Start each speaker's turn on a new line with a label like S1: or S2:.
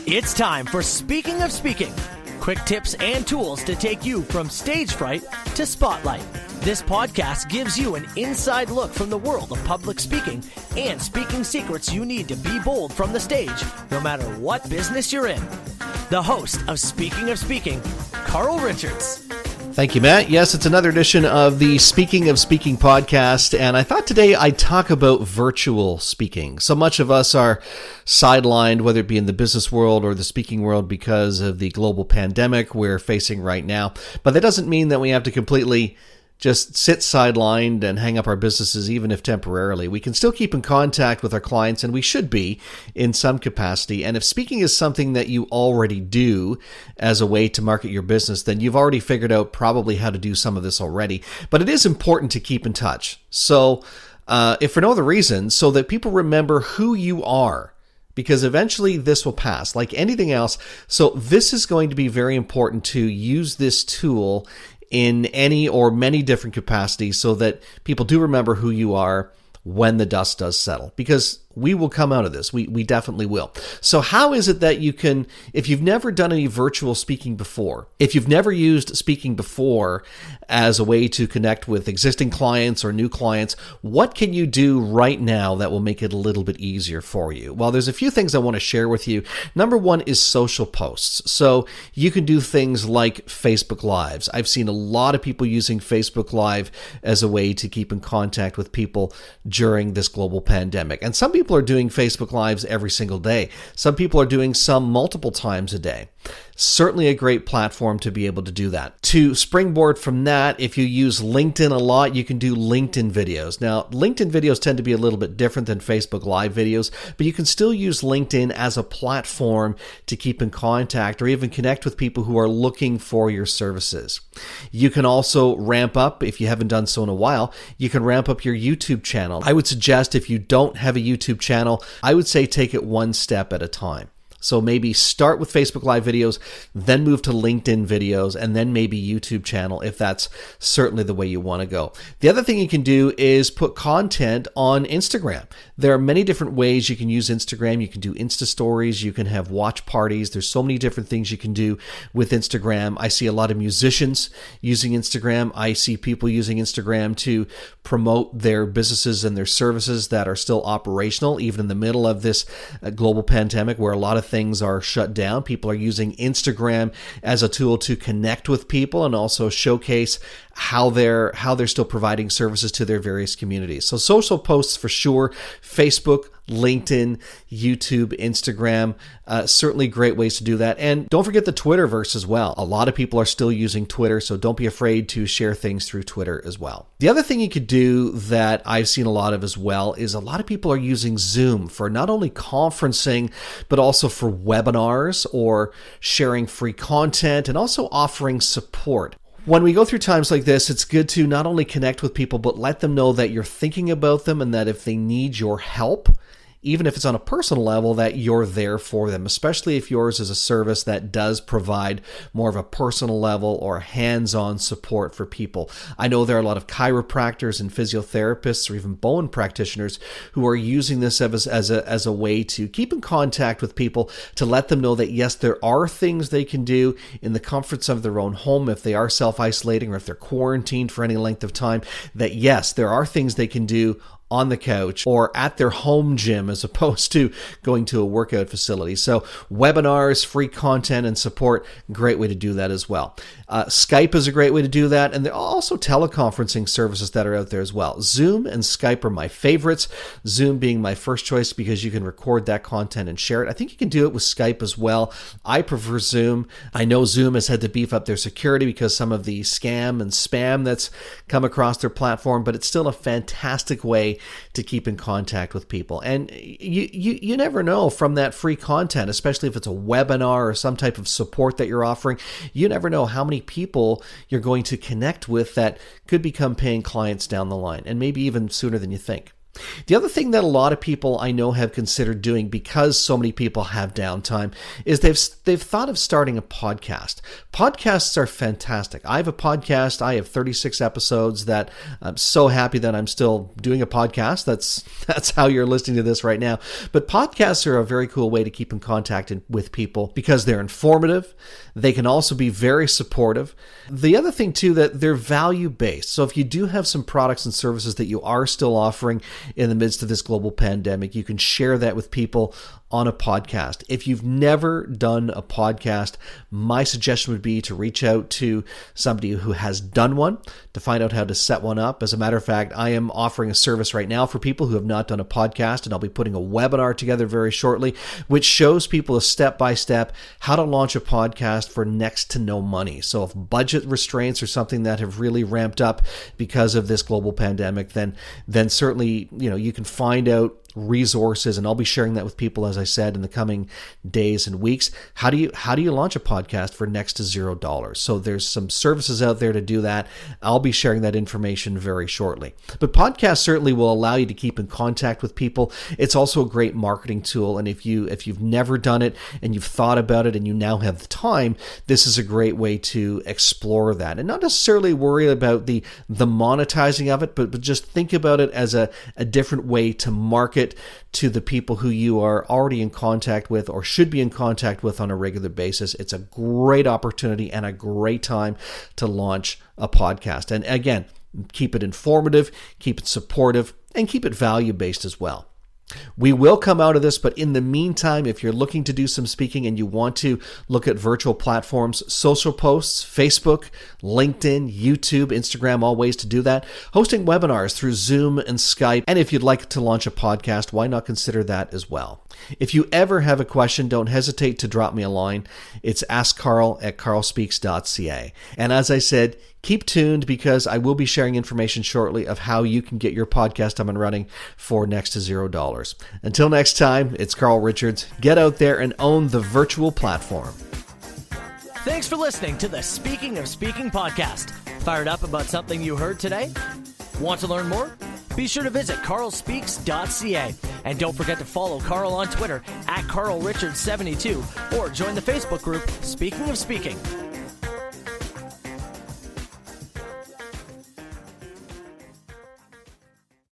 S1: It's time for Speaking of Speaking. Quick tips and tools to take you from stage fright to spotlight. This podcast gives you an inside look from the world of public speaking and speaking secrets you need to be bold from the stage, no matter what business you're in. The host of Speaking, Carl Richards.
S2: Thank you, Matt. Yes, it's another edition of the Speaking of Speaking podcast, and I thought today I'd talk about virtual speaking. So much of us are sidelined, whether it be in the business world or the speaking world, because of the global pandemic we're facing right now. But that doesn't mean that we have to completely just sit sidelined and hang up our businesses, even if temporarily. We can still keep in contact with our clients, and we should be in some capacity. And if speaking is something that you already do as a way to market your business, then you've already figured out probably how to do some of this already. But it is important to keep in touch. So if for no other reason, so that people remember who you are, because eventually this will pass like anything else. So this is going to be very important to use this tool in any or many different capacities so that people do remember who you are when the dust does settle, because we will come out of this. We definitely will. So how is it that you can, if you've never done any virtual speaking before, if you've never used speaking before as a way to connect with existing clients or new clients, what can you do right now that will make it a little bit easier for you? Well, there's a few things I want to share with you. Number one is social posts. So you can do things like Facebook Lives. I've seen a lot of people using Facebook Live as a way to keep in contact with people during this global pandemic. And some people are doing Facebook Lives every single day. Some people are doing some multiple times a day. Certainly a great platform to be able to do that. To springboard from that, if you use LinkedIn a lot, you can do LinkedIn videos. Now, LinkedIn videos tend to be a little bit different than Facebook Live videos, but you can still use LinkedIn as a platform to keep in contact or even connect with people who are looking for your services. You can also ramp up, if you haven't done so in a while, you can ramp up your YouTube channel. I would suggest if you don't have a YouTube channel, I would say take it one step at a time. So maybe start with Facebook Live videos, then move to LinkedIn videos, and then maybe YouTube channel if that's certainly the way you want to go. The other thing you can do is put content on Instagram. There are many different ways you can use Instagram. You can do Insta stories. You can have watch parties. There's so many different things you can do with Instagram. I see a lot of musicians using Instagram. I see people using Instagram to promote their businesses and their services that are still operational, even in the middle of this global pandemic where a lot of things are shut down. People are using Instagram as a tool to connect with people and also showcase how they're still providing services to their various communities. So social posts for sure, Facebook, LinkedIn, YouTube, Instagram, certainly great ways to do that. And don't forget the Twitterverse as well. A lot of people are still using Twitter, so don't be afraid to share things through Twitter as well. The other thing you could do that I've seen a lot of as well is a lot of people are using Zoom for not only conferencing, but also for webinars or sharing free content and also offering support. When we go through times like this, it's good to not only connect with people, but let them know that you're thinking about them and that if they need your help, even if it's on a personal level, that you're there for them, especially if yours is a service that does provide more of a personal level or hands-on support for people. I know there are a lot of chiropractors and physiotherapists or even bone practitioners who are using this as a way to keep in contact with people, to let them know that yes, there are things they can do in the comforts of their own home if they are self-isolating or if they're quarantined for any length of time, that yes, there are things they can do on the couch or at their home gym as opposed to going to a workout facility. So webinars, free content, and support, great way to do that as well. Skype is a great way to do that. And there are also teleconferencing services that are out there as well. Zoom and Skype are my favorites. Zoom being my first choice because you can record that content and share it. I think you can do it with Skype as well. I prefer Zoom. I know Zoom has had to beef up their security because some of the scam and spam that's come across their platform, but it's still a fantastic way to keep in contact with people. And you never know from that free content, especially if it's a webinar or some type of support that you're offering, you never know how many people you're going to connect with that could become paying clients down the line, and maybe even sooner than you think. The other thing that a lot of people I know have considered doing, because so many people have downtime, is they've thought of starting a podcast. Podcasts are fantastic. I have a podcast. I have 36 episodes that I'm so happy that I'm still doing a podcast. That's how you're listening to this right now. But podcasts are a very cool way to keep in contact with people because they're informative. They can also be very supportive. The other thing too, that they're value-based. So if you do have some products and services that you are still offering in the midst of this global pandemic, you can share that with people on a podcast. If you've never done a podcast, my suggestion would be to reach out to somebody who has done one to find out how to set one up. As a matter of fact, I am offering a service right now for people who have not done a podcast, and I'll be putting a webinar together very shortly, which shows people a step-by-step how to launch a podcast for next to no money. So if budget restraints are something that have really ramped up because of this global pandemic, then certainly, you can find out resources, and I'll be sharing that with people, as I said, in the coming days and weeks. How do you launch a podcast for next to $0? So there's some services out there to do that. I'll be sharing that information very shortly. But podcasts certainly will allow you to keep in contact with people. It's also a great marketing tool, and if you've never done it and you've thought about it and you now have the time, this is a great way to explore that and not necessarily worry about the monetizing of it, but just think about it as a different way to market to the people who you are already in contact with or should be in contact with on a regular basis. It's a great opportunity and a great time to launch a podcast. And again, keep it informative, keep it supportive, and keep it value-based as well. We will come out of this, but in the meantime, if you're looking to do some speaking and you want to look at virtual platforms, social posts, Facebook, LinkedIn, YouTube, Instagram, all ways to do that. Hosting webinars through Zoom and Skype. And if you'd like to launch a podcast, why not consider that as well? If you ever have a question, don't hesitate to drop me a line. It's askcarl@carlspeaks.ca. And as I said, keep tuned because I will be sharing information shortly of how you can get your podcast up and running for next to $0. Until next time, it's Carl Richards. Get out there and own the virtual platform.
S1: Thanks for listening to the Speaking of Speaking podcast. Fired up about something you heard today? Want to learn more? Be sure to visit carlspeaks.ca. And don't forget to follow Carl on Twitter @CarlRichards72 or join the Facebook group Speaking of Speaking.